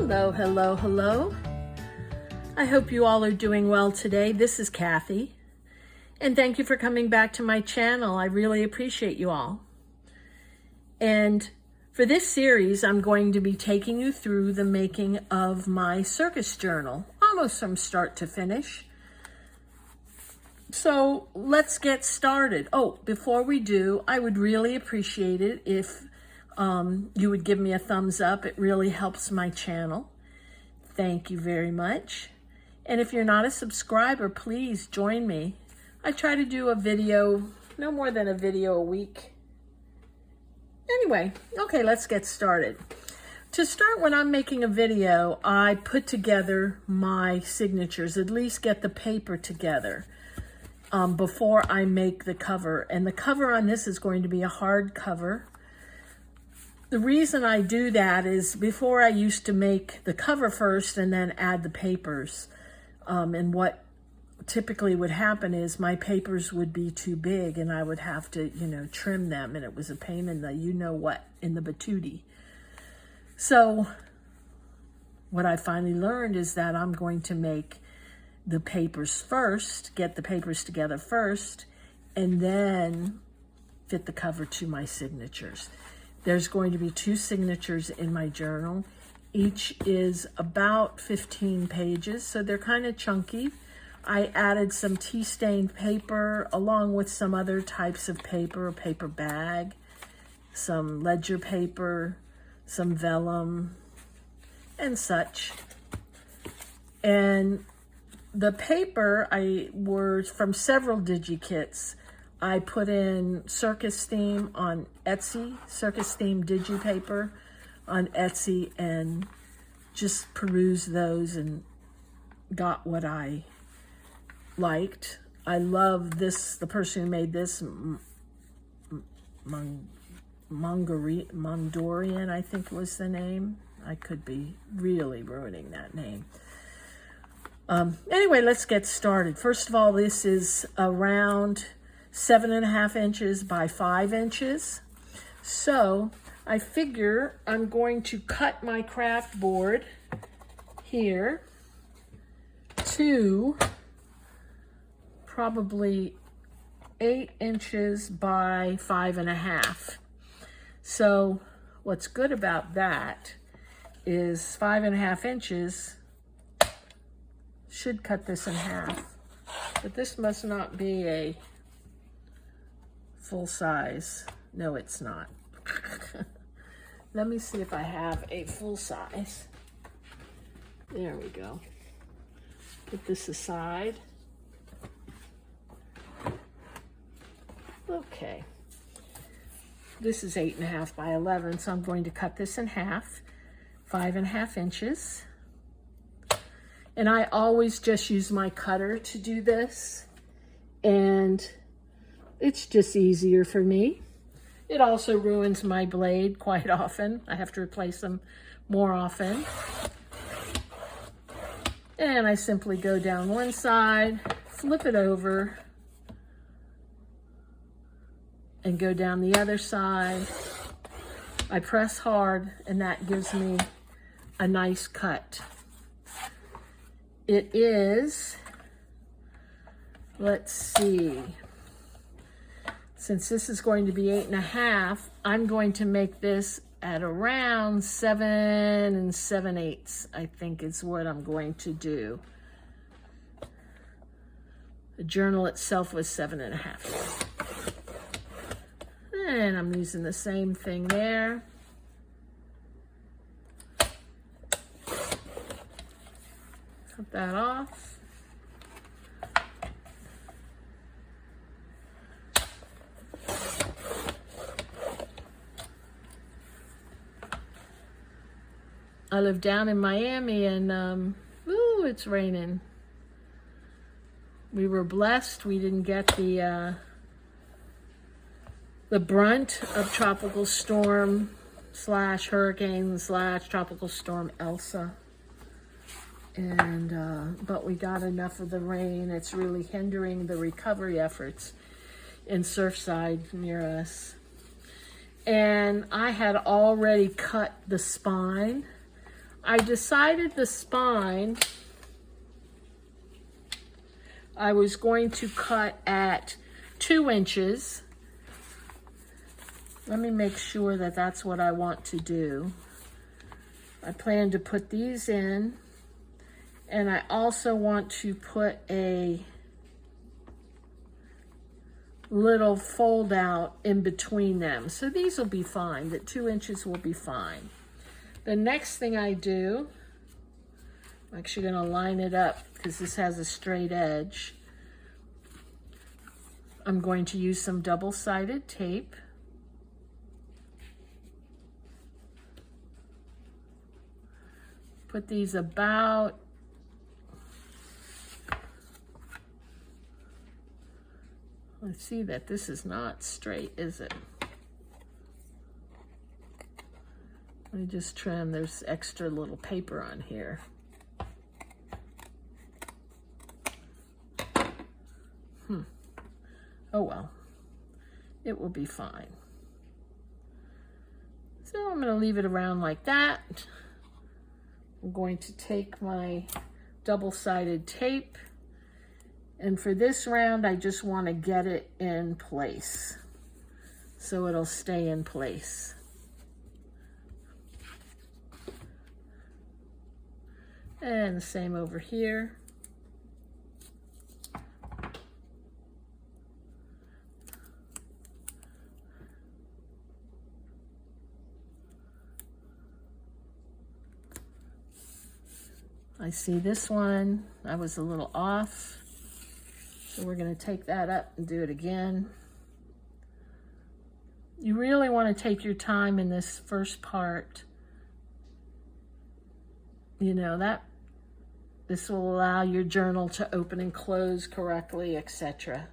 Hello, hello, hello. I hope you all are doing well today. This is Kathy, and thank you for coming back to my channel. I really appreciate you all. And for this series, I'm going to be taking you through the making of my circus journal, almost from start to finish. So let's get started. Oh, before we do, I would really appreciate it if you would give me a thumbs up. It really helps my channel. Thank you very much. And if you're not a subscriber, please join me. I try to do a video, no more than a video a week. Anyway, okay, let's get started. To start, when I'm making a video, I put together my signatures, at least get the paper together before I make the cover. And the cover on this is going to be a hard cover. The reason I do that is before I used to make the cover first and then add the papers. And what typically would happen is my papers would be too big and I would have to, trim them. And it was a pain in the you-know-what, in the patootie. So what I finally learned is that I'm going to make the papers first, get the papers together first, and then fit the cover to my signatures. There's going to be 2 signatures in my journal. Each is about 15 pages, so they're kind of chunky. I added some tea-stained paper along with some other types of paper, a paper bag, some ledger paper, some vellum, and such. And the paper was from several digi-kits. I put in Circus theme on Etsy, Circus theme digi paper on Etsy, and just perused those and got what I liked. I love this, the person who made this, Mondorian, I think was the name. I could be really ruining that name. Anyway, let's get started. First of all, this is around 7.5 inches by 5 inches. So I figure I'm going to cut my craft board here to probably 8 inches by 5.5. So what's good about that is 5.5 inches should cut this in half, but this must not be a full size. No, it's not. Let me see if I have a full size. There we go. Put this aside. Okay. This is 8.5 by 11, so I'm going to cut this in half, 5.5 inches. And I always just use my cutter to do this, and it's just easier for me. It also ruins my blade quite often. I have to replace them more often. And I simply go down one side, flip it over, and go down the other side. I press hard, and that gives me a nice cut. It is, let's see, since this is going to be 8.5, I'm going to make this at around 7 7/8, I think is what I'm going to do. The journal itself was 7.5. And I'm using the same thing there. Cut that off. I live down in Miami, and ooh, it's raining. We were blessed. We didn't get the brunt of tropical storm / hurricane / tropical storm Elsa. And but we got enough of the rain. It's really hindering the recovery efforts in Surfside near us. And I had already cut the spine. I decided the spine I was going to cut at 2 inches. Let me make sure that that's what I want to do. I plan to put these in, and I also want to put a little fold out in between them. So these will be fine, that 2 inches will be fine. The next thing I do, I'm actually gonna line it up because this has a straight edge. I'm going to use some double-sided tape. Put these about I see that this is not straight, is it? Let me just trim. There's extra little paper on here. Oh well, it will be fine. So I'm going to leave it around like that. I'm going to take my double-sided tape, and for this round I just want to get it in place so it'll stay in place. And the same over here. I see this one, I was a little off, so we're going to take that up and do it again. You really want to take your time in this first part. You know, this will allow your journal to open and close correctly, etc.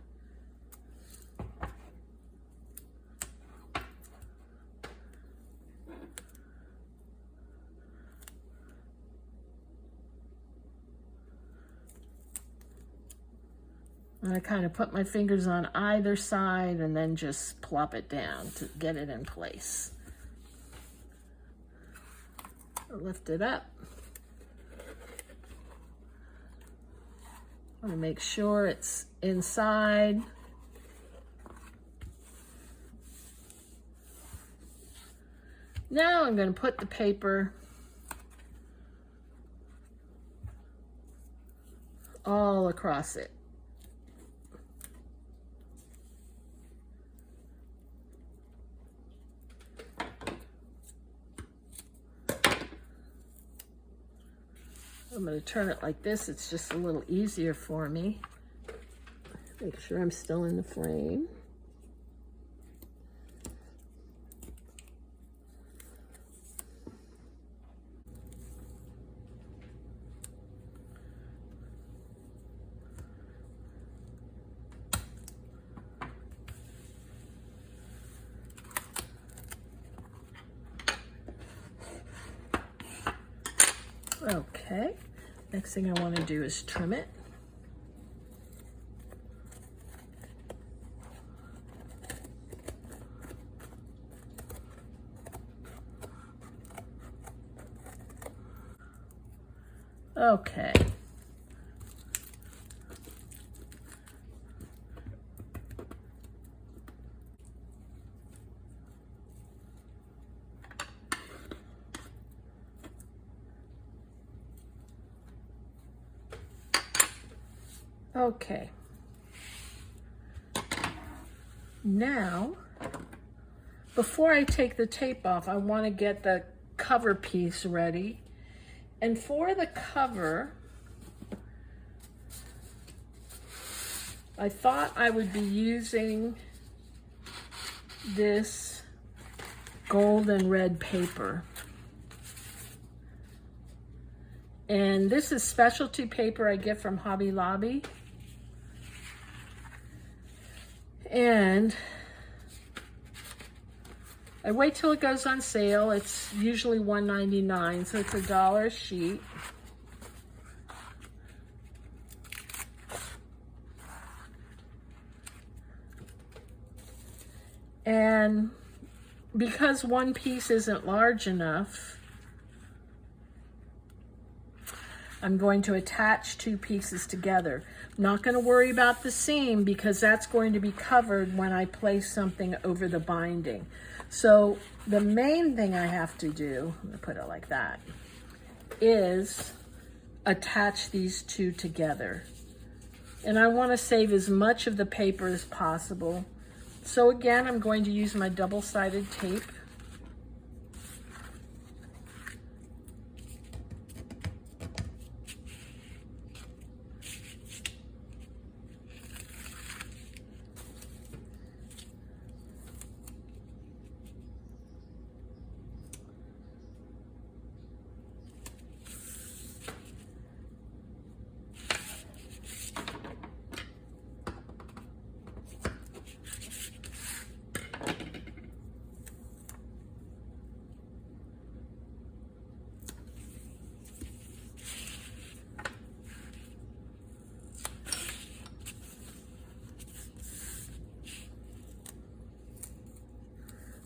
And I kind of put my fingers on either side and then just plop it down to get it in place. Lift it up. I want to make sure it's inside. Now I'm going to put the paper all across it. I'm going to turn it like this. It's just a little easier for me. Make sure I'm still in the frame. Okay, next thing I want to do is trim it. Okay. Okay. Now, before I take the tape off, I want to get the cover piece ready. And for the cover, I thought I would be using this gold and red paper. And this is specialty paper I get from Hobby Lobby. And I wait till it goes on sale. It's usually $1.99, so it's $1 a sheet. And because one piece isn't large enough, I'm going to attach two pieces together. I'm not going to worry about the seam because that's going to be covered when I place something over the binding. So the main thing I have to do, I'm going to put it like that, is attach these two together. And I want to save as much of the paper as possible. So again, I'm going to use my double-sided tape.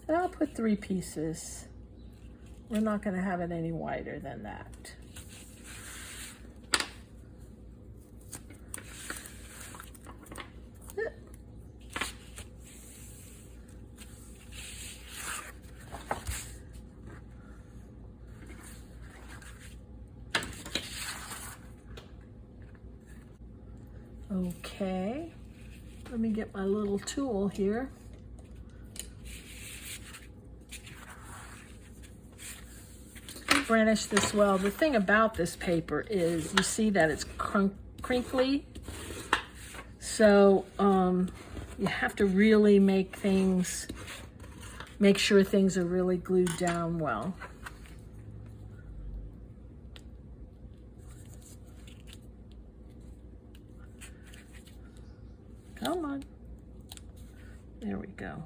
And I'll put 3 pieces. We're not going to have it any wider than that. Okay, let me get my little tool here. Varnish this well. The thing about this paper is you see that it's crinkly, so you have to really make sure things are really glued down well. Come on. There we go.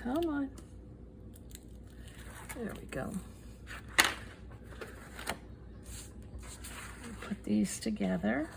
Come on. There we go. Put these together.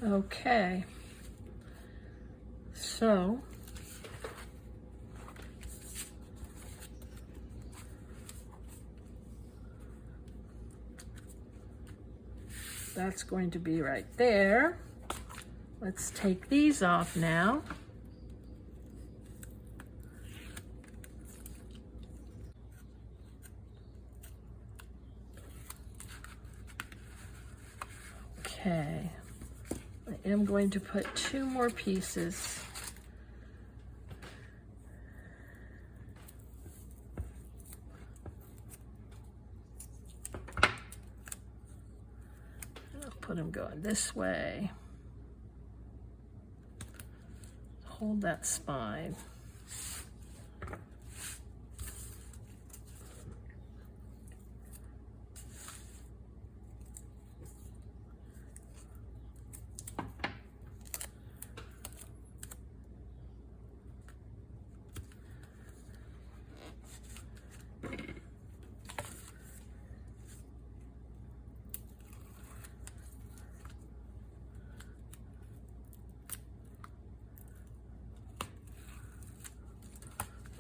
Okay, so that's going to be right there. Let's take these off now. Okay. I am going to put 2 more pieces. I'll put them going this way. Hold that spine.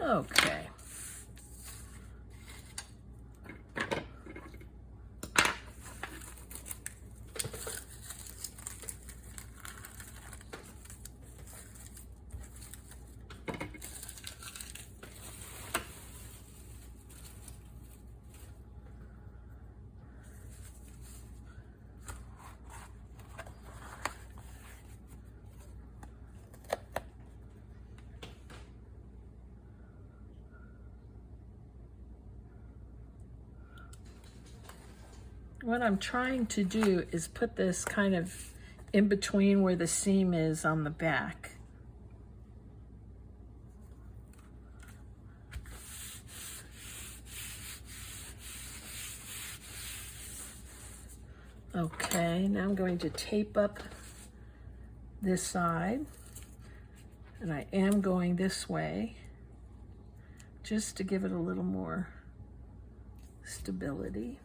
Okay. what I'm trying to do is put this kind of in between where the seam is on the back. Okay, now I'm going to tape up this side, and I am going this way just to give it a little more stability.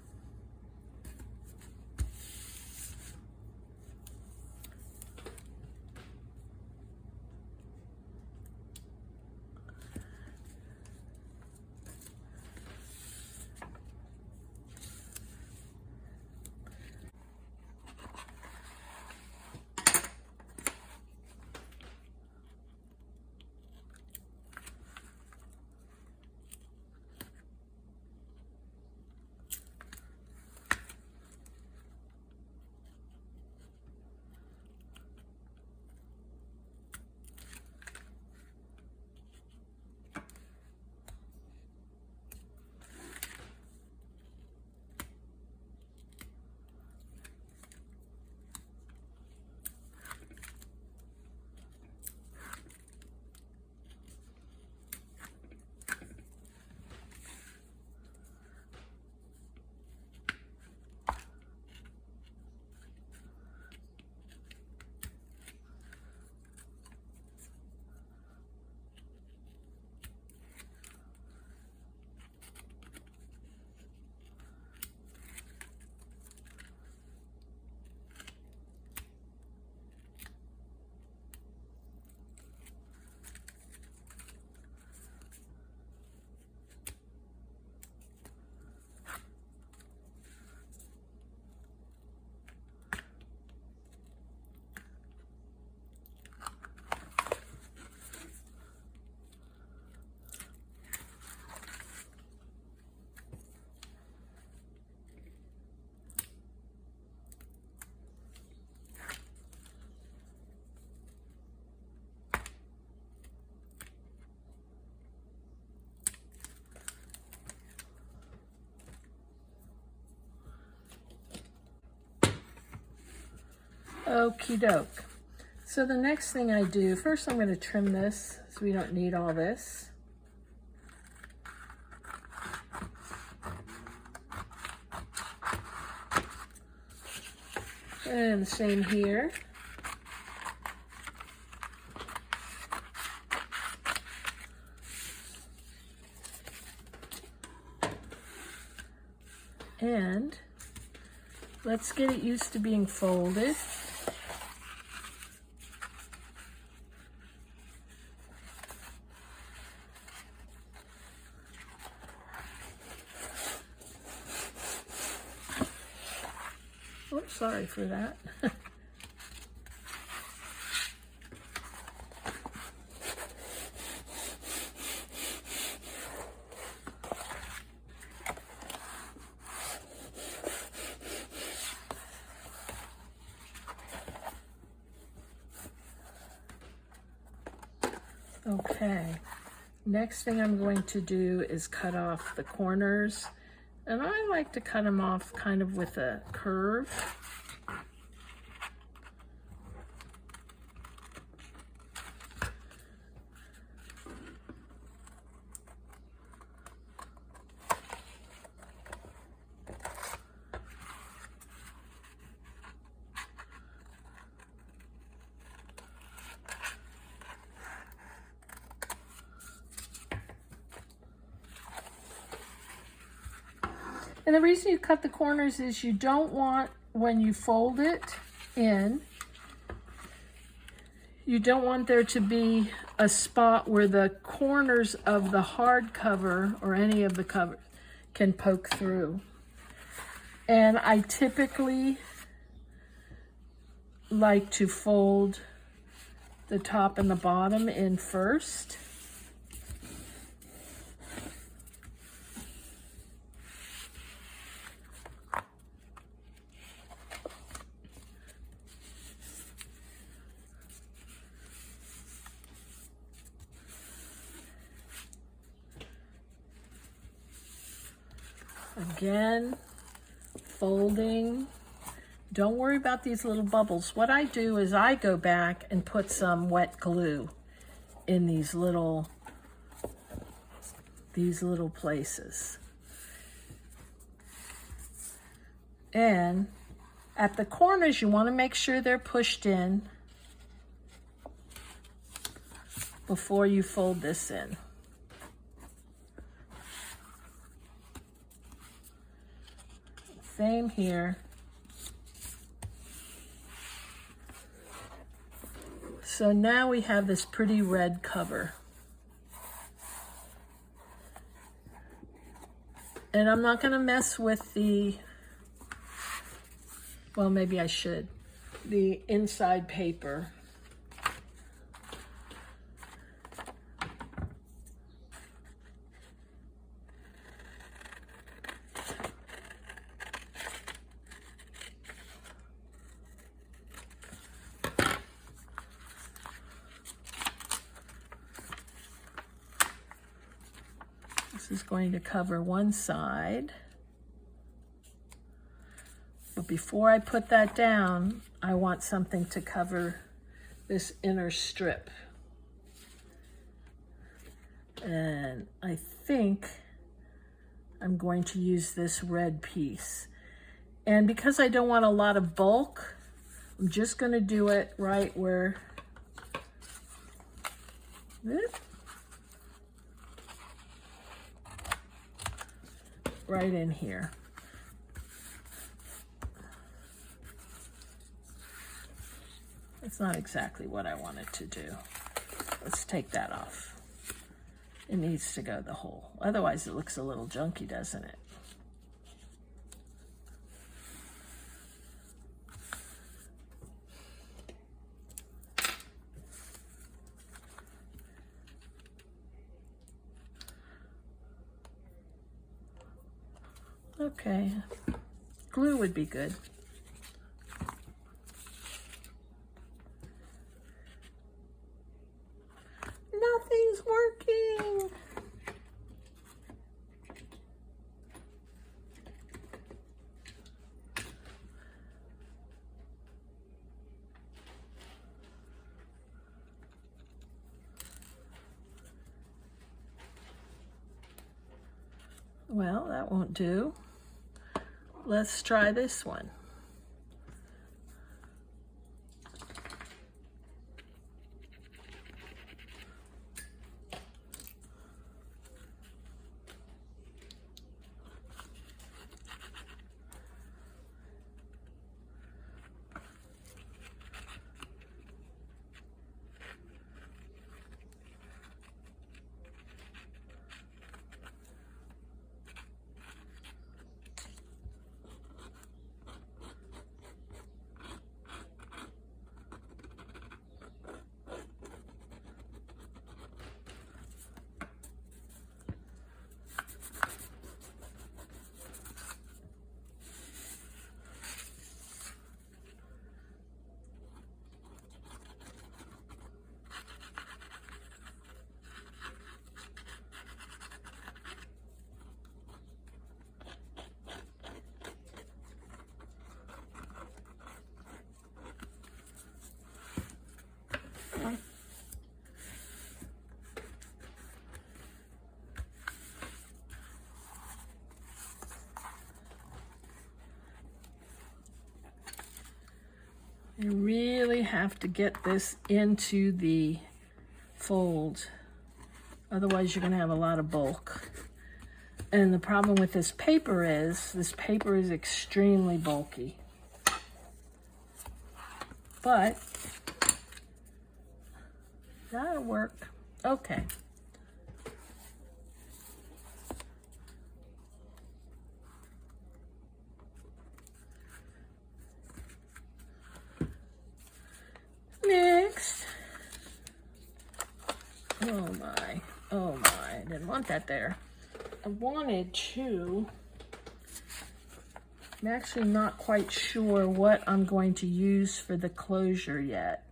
Okie doke. So the next thing I do, first I'm going to trim this so we don't need all this. And the same here. And let's get it used to being folded. Oops, sorry for that. Okay, next thing I'm going to do is cut off the corners. And I like to cut them off kind of with a curve. And the reason you cut the corners is you don't want, when you fold it in, you don't want there to be a spot where the corners of the hard cover or any of the covers can poke through. And I typically like to fold the top and the bottom in first. Again, folding, don't worry about these little bubbles. What I do is I go back and put some wet glue in these little places. And at the corners, you want to make sure they're pushed in before you fold this in. Same here. So now we have this pretty red cover. And I'm not going to mess with the, well, maybe I should, the inside paper. This is going to cover one side. But before I put that down, I want something to cover this inner strip. And I think I'm going to use this red piece. And because I don't want a lot of bulk, I'm just going to do it right where, right in here. It's not exactly what I wanted to do. Let's take that off. It needs to go the whole. Otherwise it looks a little junky, doesn't it? Okay, glue would be good. Nothing's working. Well, that won't do. Let's try this one. You really have to get this into the fold. Otherwise, you're going to have a lot of bulk. And the problem with this paper is extremely bulky. But that'll work. Okay. Next. Oh my, I didn't want that there. I wanted to, I'm actually not quite sure what I'm going to use for the closure yet.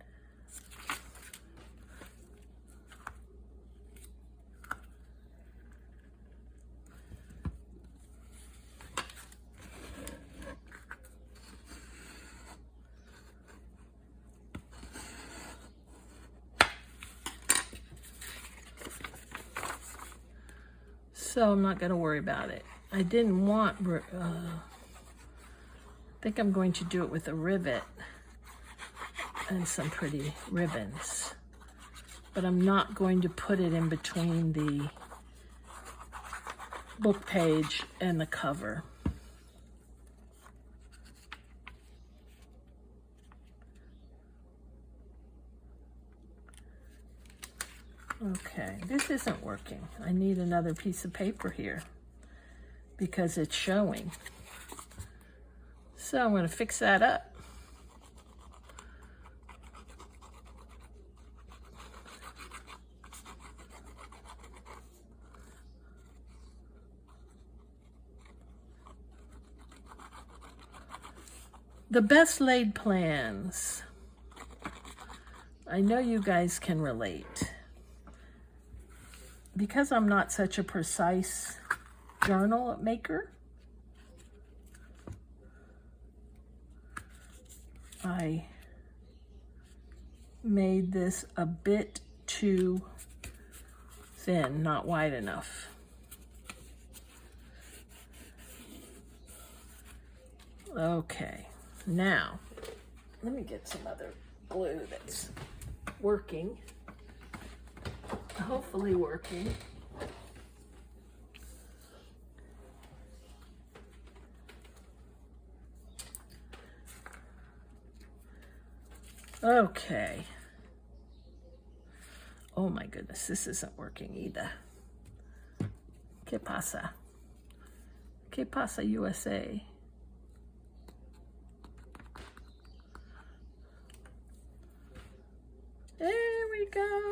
So I'm not going to worry about it. I didn't want, I think I'm going to do it with a rivet and some pretty ribbons. But I'm not going to put it in between the book page and the cover. Okay, this isn't working. I need another piece of paper here because it's showing. So I'm going to fix that up. The best laid plans. I know you guys can relate. Because I'm not such a precise journal maker, I made this a bit too thin, not wide enough. Okay, now let me get some other glue that's working. Hopefully working. Okay. Oh my goodness, this isn't working either. ¿Qué pasa? ¿Qué pasa, USA? There we go.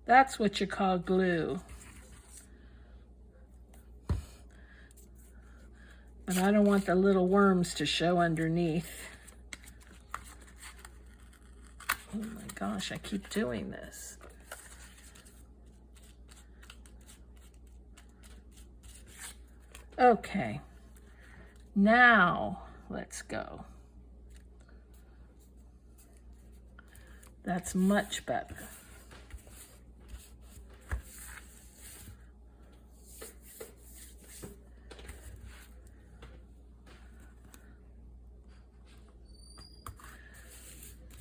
That's what you call glue. But I don't want the little worms to show underneath. Oh my gosh, I keep doing this. Okay, now let's go. That's much better.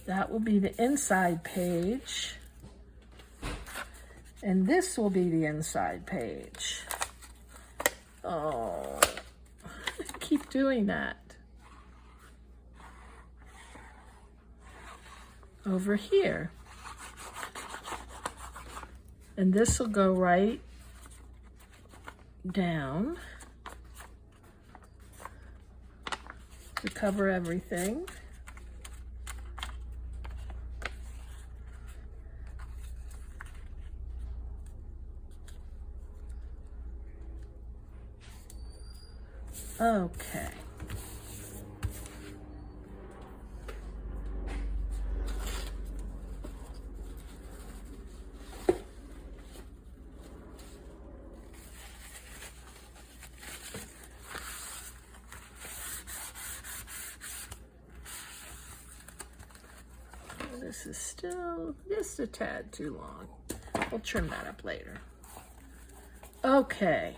That will be the inside page. And this will be the inside page. Oh, I keep doing that. Over here. And this will go right down to cover everything. Okay. This is still just a tad too long. We'll trim that up later. Okay.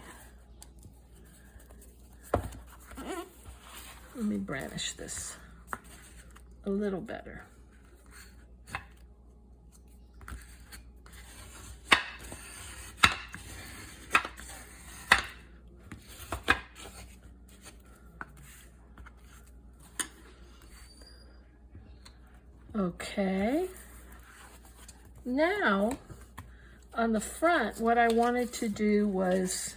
Let me brandish this a little better. Okay. Now, on the front, what I wanted to do was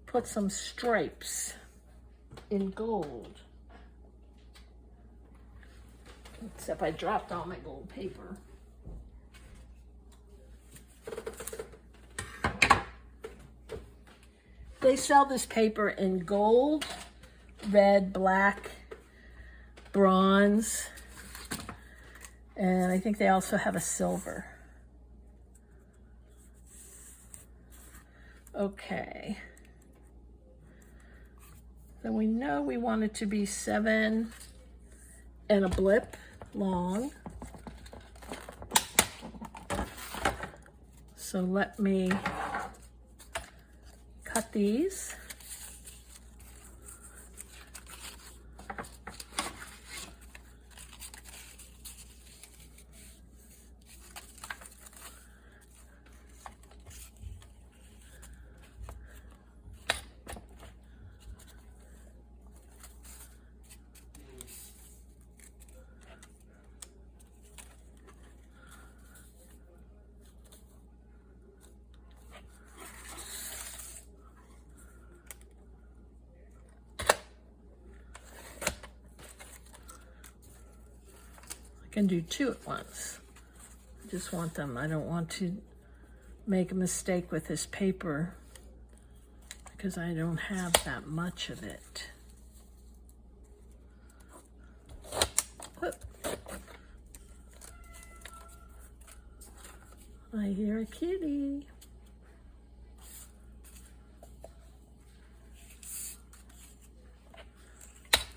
put some stripes in gold. Except I dropped all my gold paper. They sell this paper in gold, red, black, bronze, and I think they also have a silver. Okay. So we know we want it to be 7 and a blip long. So let me cut these. Can do two at once. I just want them, I don't want to make a mistake with this paper because I don't have that much of it. Whoop. I hear a kitty.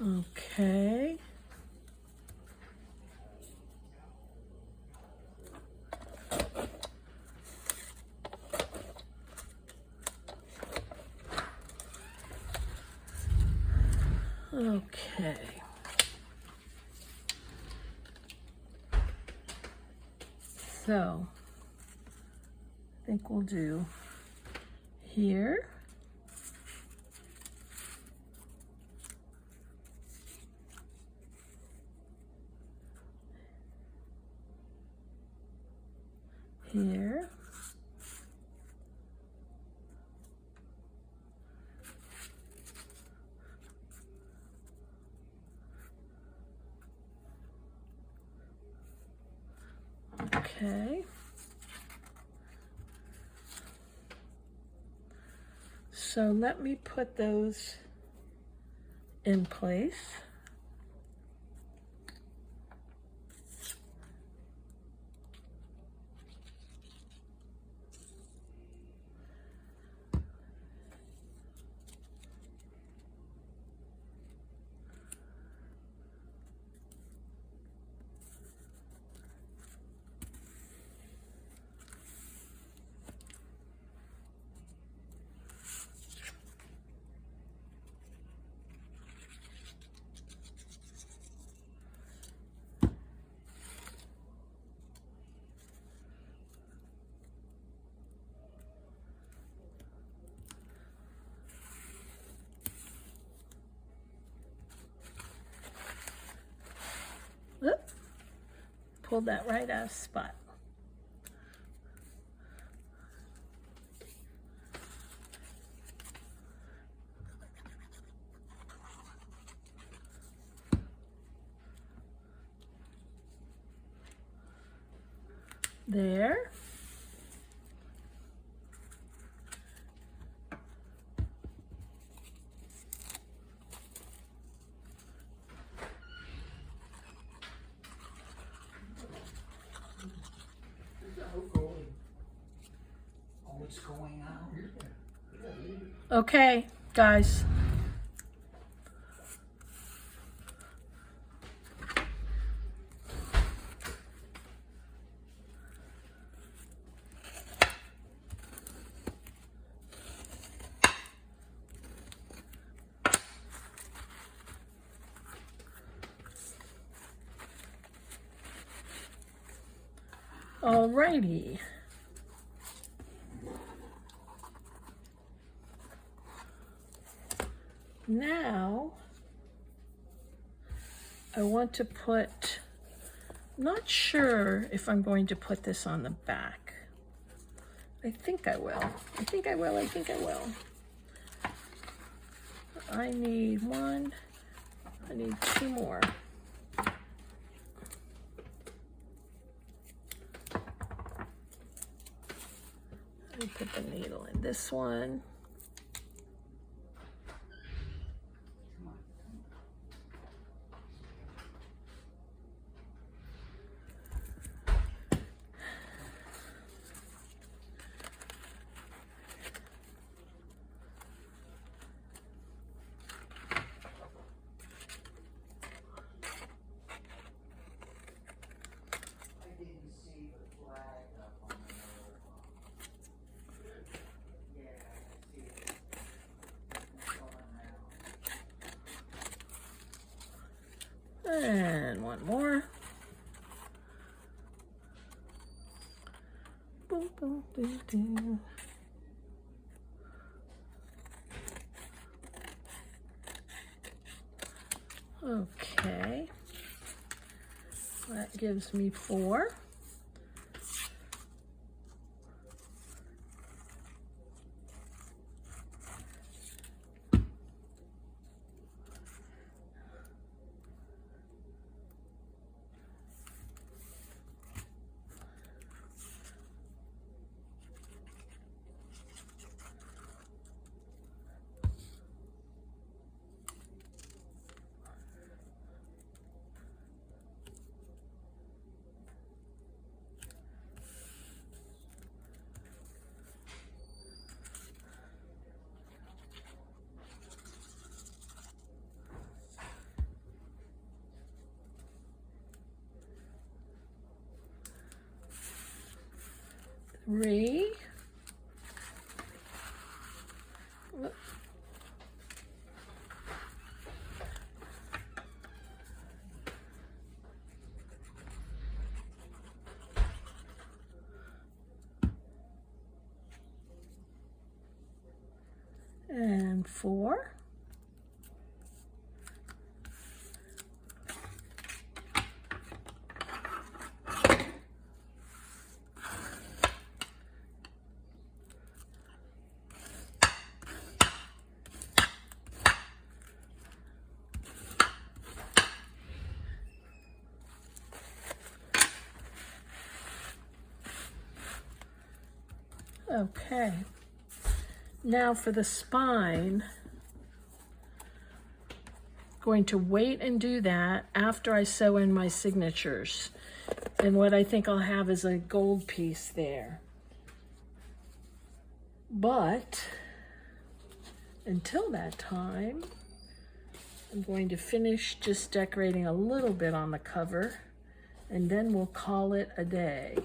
Okay. Okay. So, I think we'll do here. Here. Okay. So let me put those in place. Oop. Pulled that right out of spot. There. Okay, guys. Alrighty. Now, I want to put, not sure if I'm going to put this on the back. I think I will. I think I will. I think I will. I need one. I need two more. Let me put the needle in this one. And one more. Boom, boom, doo, doo. Okay, that gives me 4. Three. And 4. Okay, now for the spine, I'm going to wait and do that after I sew in my signatures. And what I think I'll have is a gold piece there. But until that time, I'm going to finish just decorating a little bit on the cover, and then we'll call it a day.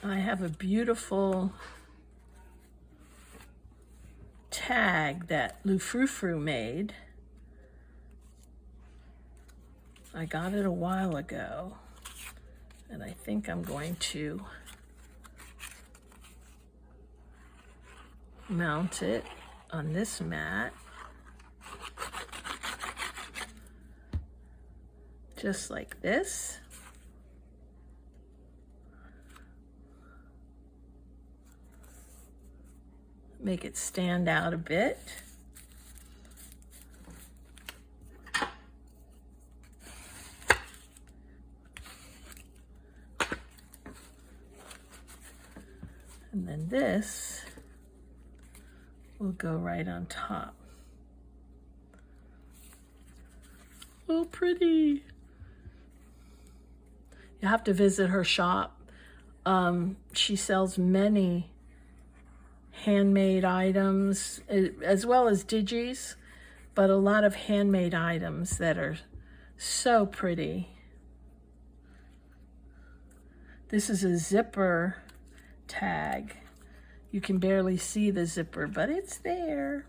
I have a beautiful tag that Lou Frou Frou made. I got it a while ago, and I think I'm going to mount it on this mat, just like this. Make it stand out a bit. And then this will go right on top. Oh, pretty. You have to visit her shop. She sells many handmade items as well as digis, but a lot of handmade items that are so pretty. This is a zipper tag. You can barely see the zipper, but it's there.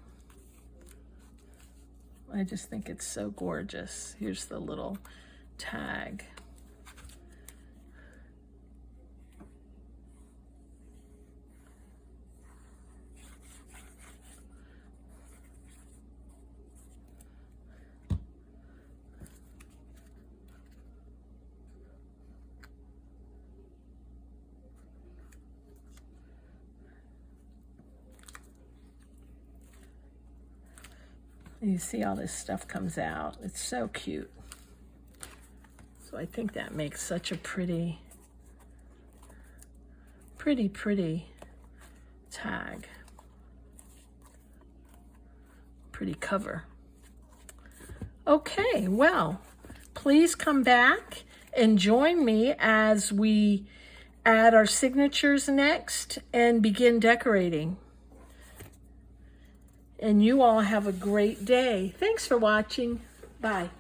I just think it's so gorgeous. Here's the little tag. You see all this stuff comes out. It's so cute. So I think that makes such a pretty tag. Pretty cover. Okay, well, please come back and join me as we add our signatures next and begin decorating. And you all have a great day. Thanks for watching. Bye.